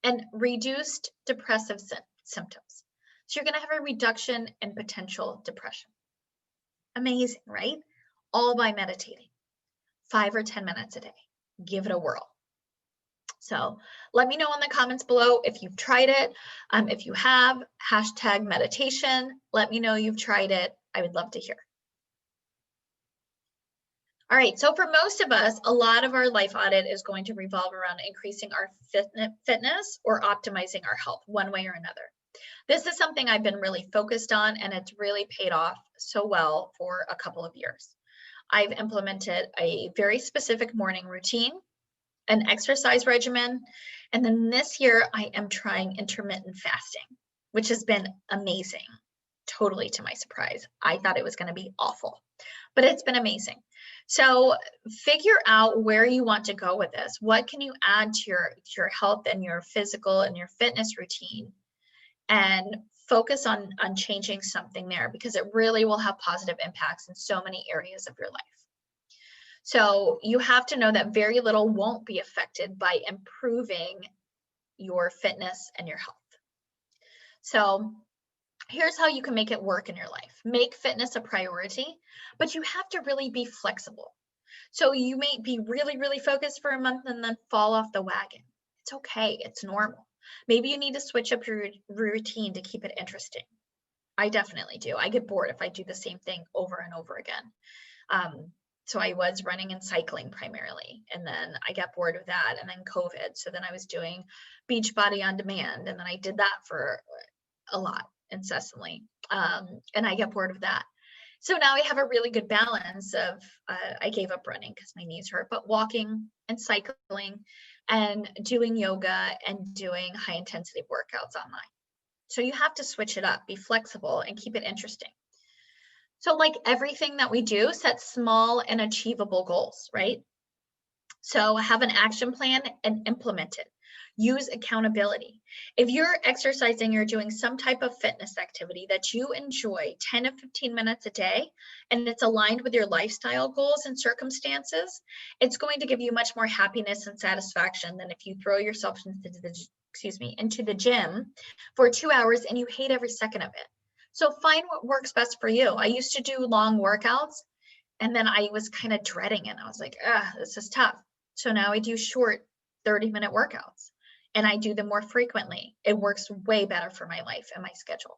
And reduced depressive symptoms. So you're going to have a reduction in potential depression. Amazing, right? All by meditating 5 or 10 minutes a day. Give it a whirl. So let me know in the comments below if you've tried it. If you have, hashtag meditation. Let me know you've tried it. I would love to hear. All right, so for most of us, a lot of our life audit is going to revolve around increasing our fitness or optimizing our health one way or another. This is something I've been really focused on, and it's really paid off so well for a couple of years. I've implemented a very specific morning routine, an exercise regimen, and then this year I am trying intermittent fasting, which has been amazing, totally to my surprise. I thought it was going to be awful, but it's been amazing. So figure out where you want to go with this. What can you add to your health and your physical and your fitness routine, and focus on changing something there, because it really will have positive impacts in so many areas of your life. So you have to know that very little won't be affected by improving your fitness and your health. So here's how you can make it work in your life. Make fitness a priority, but you have to really be flexible. So you may be really, really focused for a month and then fall off the wagon. It's okay, it's normal. Maybe you need to switch up your routine to keep it interesting. I definitely do. I get bored if I do the same thing over and over again. So I was running and cycling primarily, and then I got bored with that, and then COVID. So then I was doing Beachbody on demand, and then I did that for a lot incessantly, and I got bored with that. So now I have a really good balance of, I gave up running because my knees hurt, but walking and cycling and doing yoga and doing high intensity workouts online. So you have to switch it up, be flexible, and keep it interesting. So like everything that we do, set small and achievable goals, right? So have an action plan and implement it. Use accountability. If you're exercising, you're doing some type of fitness activity that you enjoy 10 to 15 minutes a day, and it's aligned with your lifestyle goals and circumstances, it's going to give you much more happiness and satisfaction than if you throw yourself into the gym for 2 hours and you hate every second of it. So find what works best for you. I used to do long workouts, and then I was kind of dreading it. I was like, this is tough. So now I do short 30-minute workouts, and I do them more frequently. It works way better for my life and my schedule.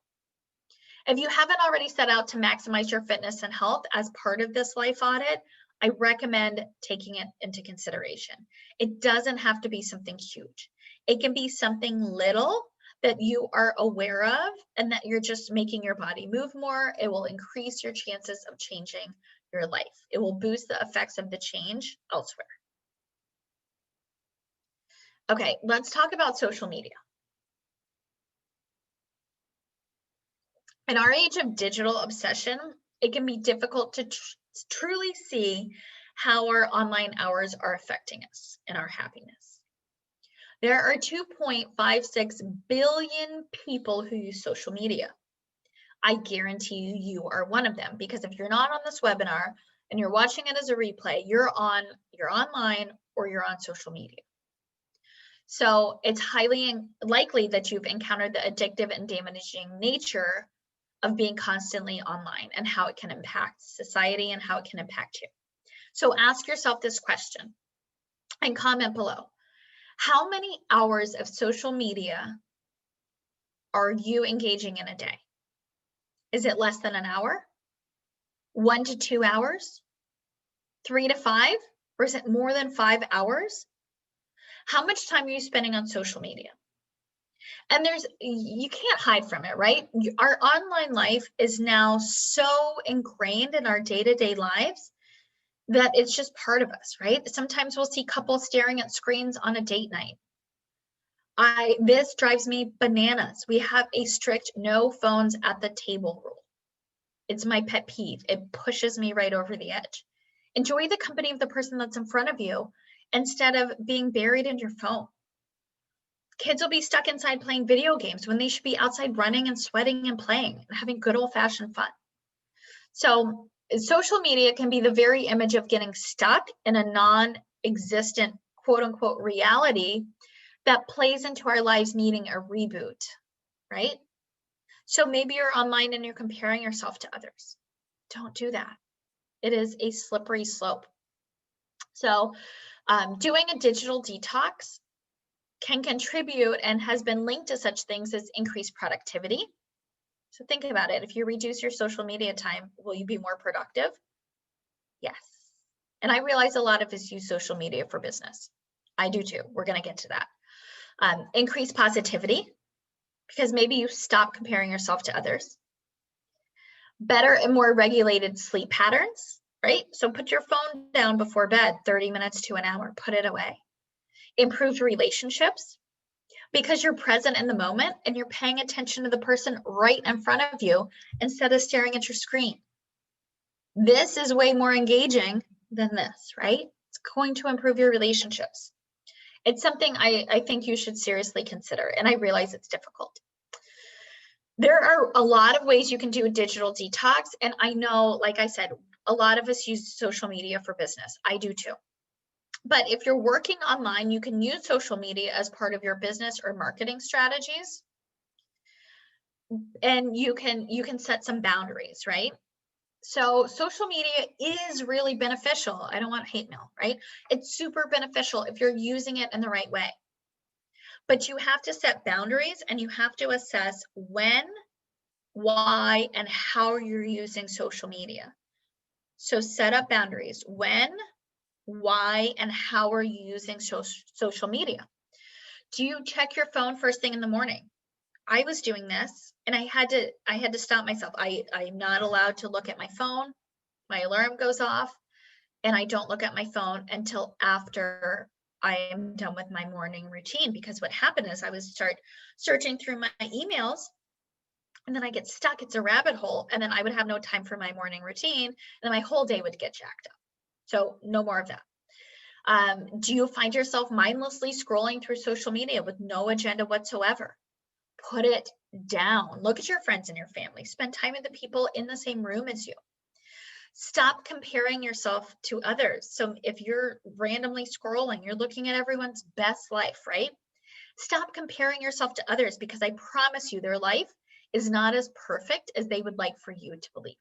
If you haven't already set out to maximize your fitness and health as part of this life audit, I recommend taking it into consideration. It doesn't have to be something huge. It can be something little that you are aware of and that you're just making your body move more. It will increase your chances of changing your life. It will boost the effects of the change elsewhere. Okay, let's talk about social media. In our age of digital obsession, it can be difficult to truly see how our online hours are affecting us and our happiness. There are 2.56 billion people who use social media. I guarantee you are one of them, because if you're not on this webinar and you're watching it as a replay, you're online or you're on social media. So it's highly likely that you've encountered the addictive and damaging nature of being constantly online and how it can impact society and how it can impact you. So ask yourself this question and comment below. How many hours of social media are you engaging in a day? Is it less than an hour? 1 to 2 hours? 3 to 5? Or is it more than 5 hours? How much time are you spending on social media? And you can't hide from it, right? Our online life is now so ingrained in our day-to-day lives that it's just part of us, right? Sometimes we'll see couples staring at screens on a date night. This drives me bananas. We have a strict no phones at the table rule. It's my pet peeve. It pushes me right over the edge. Enjoy the company of the person that's in front of you instead of being buried in your phone. Kids will be stuck inside playing video games when they should be outside running and sweating and playing and having good old-fashioned fun. So social media can be the very image of getting stuck in a non-existent quote-unquote reality that plays into our lives needing a reboot, right? So maybe you're online and you're comparing yourself to others. Don't do that. It is a slippery slope. So doing a digital detox can contribute and has been linked to such things as increased productivity. So think about it. If you reduce your social media time, will you be more productive? Yes. And I realize a lot of us use social media for business. I do too. We're going to get to that. Increase positivity, because maybe you stop comparing yourself to others. Better and more regulated sleep patterns, right? So put your phone down before bed, 30 minutes to an hour, put it away. Improved relationships, because you're present in the moment and you're paying attention to the person right in front of you instead of staring at your screen. This is way more engaging than this, right? It's going to improve your relationships. It's something I think you should seriously consider, and I realize it's difficult. There are a lot of ways you can do a digital detox, and I know, like I said, a lot of us use social media for business. I do too. But if you're working online, you can use social media as part of your business or marketing strategies. And you can set some boundaries, right? So social media is really beneficial. I don't want hate mail, right? It's super beneficial if you're using it in the right way. But you have to set boundaries and you have to assess when, why, and how you're using social media. So set up boundaries. When, why, and how are you using social media? Do you check your phone first thing in the morning? I was doing this and I had to stop myself. I'm not allowed to look at my phone. My alarm goes off and I don't look at my phone until after I am done with my morning routine, because what happened is I would start searching through my emails and then I get stuck. It's a rabbit hole. And then I would have no time for my morning routine and then my whole day would get jacked up. So no more of that. Do you find yourself mindlessly scrolling through social media with no agenda whatsoever? Put it down. Look at your friends and your family. Spend time with the people in the same room as you. Stop comparing yourself to others. So if you're randomly scrolling, you're looking at everyone's best life, right? Stop comparing yourself to others, because I promise you their life is not as perfect as they would like for you to believe.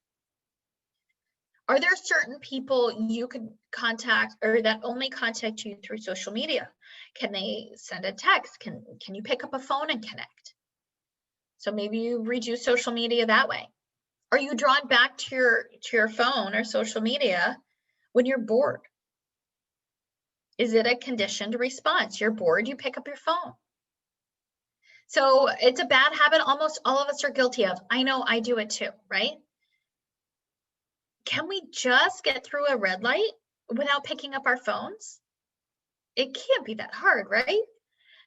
Are there certain people you could contact or that only contact you through social media? Can they send a text? Can you pick up a phone and connect? So maybe you reduce social media that way. Are you drawn back to your phone or social media when you're bored? Is it a conditioned response? You're bored, you pick up your phone. So it's a bad habit almost all of us are guilty of. I know I do it too, right? Can we just get through a red light without picking up our phones? It can't be that hard, right?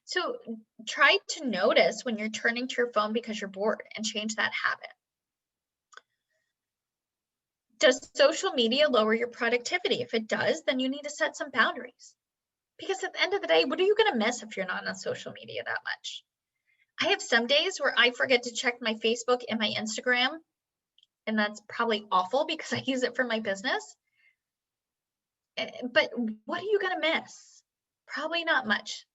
So try to notice when you're turning to your phone because you're bored and change that habit. Does social media lower your productivity? If it does, then you need to set some boundaries. Because at the end of the day, what are you going to miss if you're not on social media that much? I have some days where I forget to check my Facebook and my Instagram, and that's probably awful because I use it for my business. But what are you going to miss? Probably not much.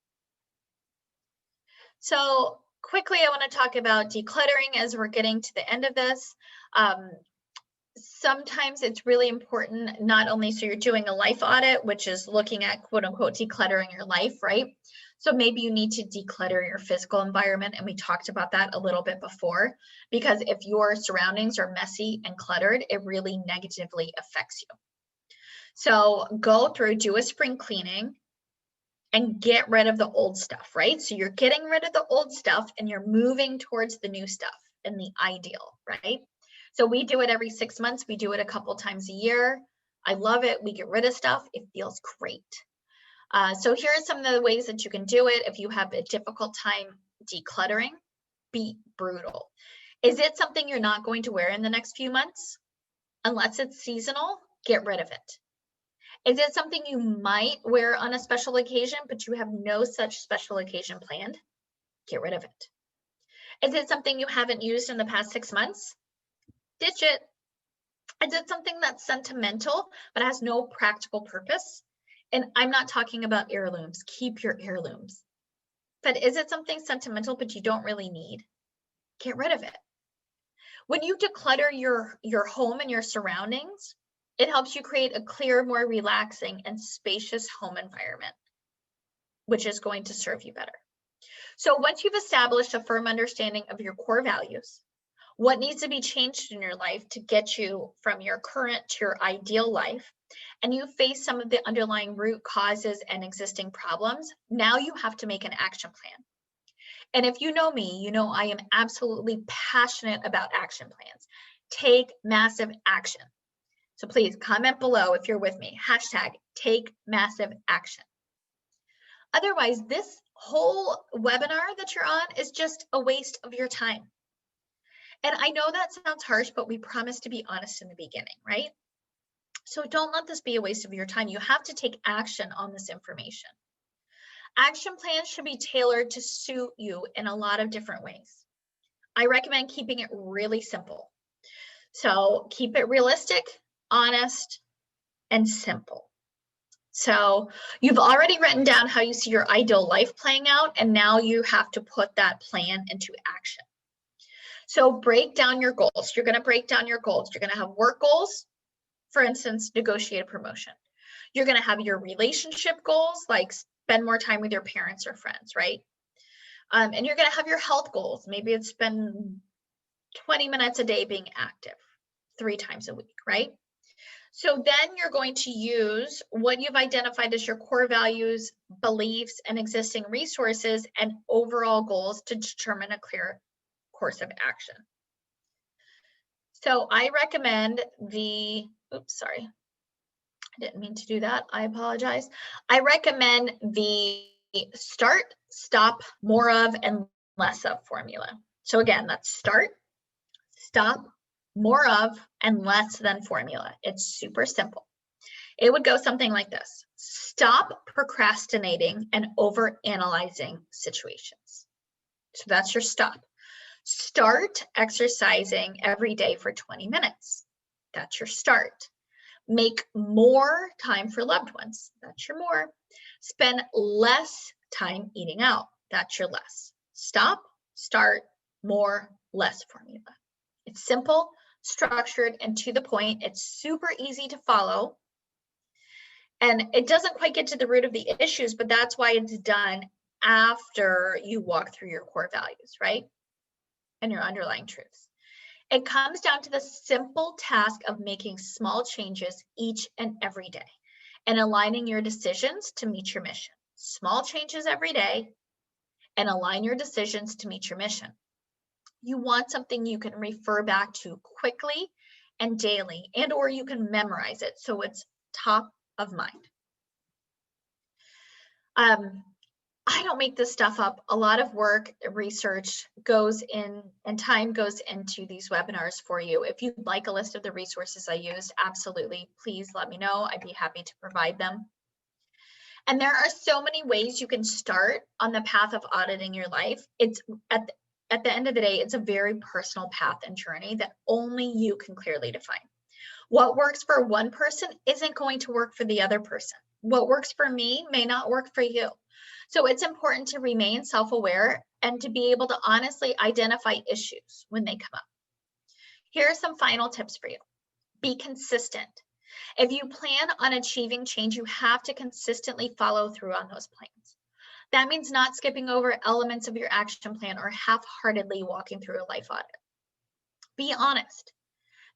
So quickly, I want to talk about decluttering as we're getting to the end of this. Sometimes it's really important, not only so you're doing a life audit, which is looking at quote unquote decluttering your life, right? So maybe you need to declutter your physical environment. And we talked about that a little bit before, because if your surroundings are messy and cluttered, it really negatively affects you. So go through, do a spring cleaning and get rid of the old stuff, right? So you're getting rid of the old stuff and you're moving towards the new stuff and the ideal, right? So we do it every 6 months. We do it a couple times a year. I love it. We get rid of stuff. It feels great. So here are some of the ways that you can do it. If you have a difficult time decluttering, be brutal. Is it something you're not going to wear in the next few months? Unless it's seasonal, get rid of it. Is it something you might wear on a special occasion, but you have no such special occasion planned? Get rid of it. Is it something you haven't used in the past 6 months? Ditch it. Is it something that's sentimental, but has no practical purpose? And I'm not talking about heirlooms. Keep your heirlooms. But is it something sentimental, but you don't really need? Get rid of it. When you declutter your home and your surroundings, it helps you create a clear, more relaxing and spacious home environment, which is going to serve you better. So once you've established a firm understanding of your core values, what needs to be changed in your life to get you from your current to your ideal life, and you face some of the underlying root causes and existing problems, now you have to make an action plan. And if you know me, you know I am absolutely passionate about action plans. Take massive action. So please comment below if you're with me. Hashtag take massive action. Otherwise, this whole webinar that you're on is just a waste of your time. And I know that sounds harsh, but we promised to be honest in the beginning, right? So don't let this be a waste of your time. You have to take action on this information. Action plans should be tailored to suit you in a lot of different ways. I recommend keeping it really simple. So keep it realistic, honest, and simple. So you've already written down how you see your ideal life playing out, and now you have to put that plan into action. So break down your goals. You're going to break down your goals. You're going to have work goals, for instance, negotiate a promotion. You're going to have your relationship goals, like spend more time with your parents or friends, right? And you're going to have your health goals. Maybe it's spend 20 minutes a day being active 3 times a week, right? So then you're going to use what you've identified as your core values, beliefs, and existing resources and overall goals to determine a clear course of action. So I recommend oops, sorry. I didn't mean to do that. I apologize. I recommend the start, stop, more of, and less of formula. So again, that's start, stop, more of, and less than formula. It's super simple. It would go something like this. Stop procrastinating and overanalyzing situations. So that's your stop. Start exercising every day for 20 minutes. That's your start. Make more time for loved ones. That's your more. Spend less time eating out. That's your less. Stop, start, more, less formula. It's simple, structured, and to the point. It's super easy to follow. And it doesn't quite get to the root of the issues, but that's why it's done after you walk through your core values, right? And your underlying truths. It comes down to the simple task of making small changes each and every day and aligning your decisions to meet your mission. Small changes every day and align your decisions to meet your mission. You want something you can refer back to quickly and daily, and or you can memorize it so it's top of mind. I don't make this stuff up. A lot of work, research goes in, and time goes into these webinars for you. If you'd like a list of the resources I used, absolutely, please let me know. I'd be happy to provide them. And there are so many ways you can start on the path of auditing your life. It's at the end of the day, it's a very personal path and journey that only you can clearly define. What works for one person isn't going to work for the other person. What works for me may not work for you. So it's important to remain self-aware and to be able to honestly identify issues when they come up. Here are some final tips for you. Be consistent. If you plan on achieving change, you have to consistently follow through on those plans. That means not skipping over elements of your action plan or half-heartedly walking through a life audit. Be honest.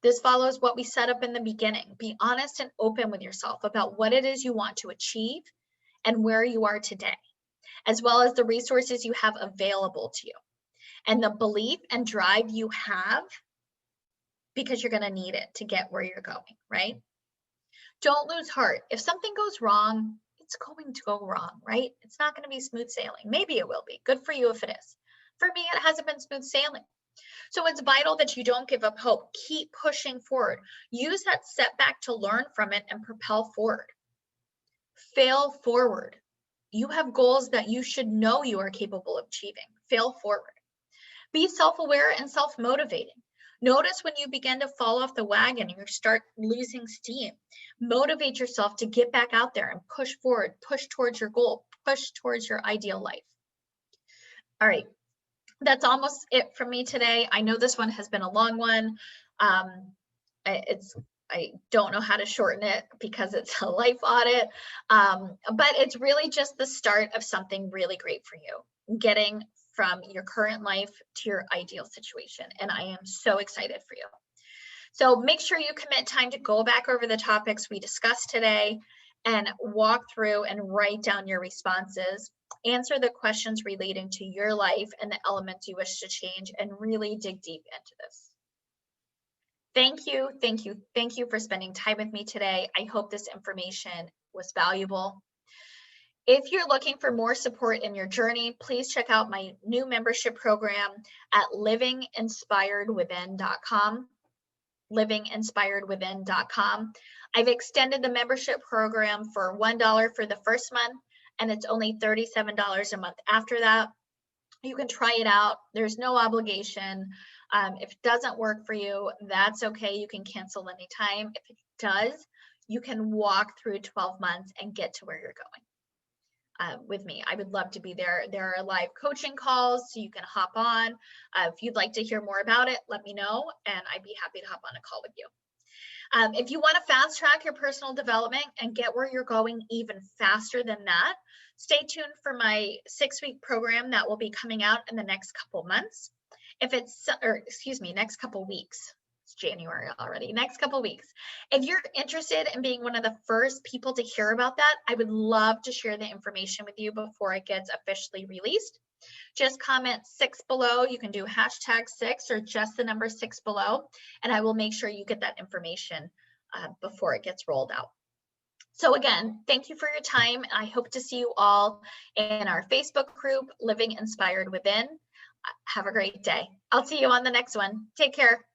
This follows what we set up in the beginning. Be honest and open with yourself about what it is you want to achieve and where you are today, as well as the resources you have available to you and the belief and drive you have, because you're going to need it to get where you're going, right? Don't lose heart. If something goes wrong, it's going to go wrong, right? It's not going to be smooth sailing. Maybe it will be. Good for you if it is. For me, it hasn't been smooth sailing. So it's vital that you don't give up hope. Keep pushing forward. Use that setback to learn from it and propel forward. Fail forward. You have goals that you should know you are capable of achieving. Fail forward. Be self-aware and self-motivating. Notice when you begin to fall off the wagon and you start losing steam. Motivate yourself to get back out there and push forward, push towards your goal, push towards your ideal life. All right. That's almost it from me today. I know this one has been a long one. I don't know how to shorten it because it's a life audit, but it's really just the start of something really great for you, getting from your current life to your ideal situation. And I am so excited for you. So make sure you commit time to go back over the topics we discussed today and walk through and write down your responses. Answer the questions relating to your life and the elements you wish to change, and really dig deep into this. Thank you, thank you, thank you for spending time with me today. I hope this information was valuable. If you're looking for more support in your journey, please check out my new membership program at livinginspiredwithin.com. livinginspiredwithin.com. I've extended the membership program for $1 for the first month, and it's only $37 a month after that. You can try it out. There's no obligation. If it doesn't work for you, that's okay. You can cancel anytime. If it does, you can walk through 12 months and get to where you're going with me. I would love to be there. There are live coaching calls, so you can hop on. If you'd like to hear more about it, let me know, and I'd be happy to hop on a call with you. If you want to fast track your personal development and get where you're going even faster than that, stay tuned for my 6-week program that will be coming out in the next couple months. Next couple weeks. It's January already. Next couple weeks. If you're interested in being one of the first people to hear about that, I would love to share the information with you before it gets officially released. Just comment 6 below. You can do #6 or just the number 6 below, and I will make sure you get that information before it gets rolled out. So again, thank you for your time. I hope to see you all in our Facebook group, Living Inspired Within. Have a great day. I'll see you on the next one. Take care.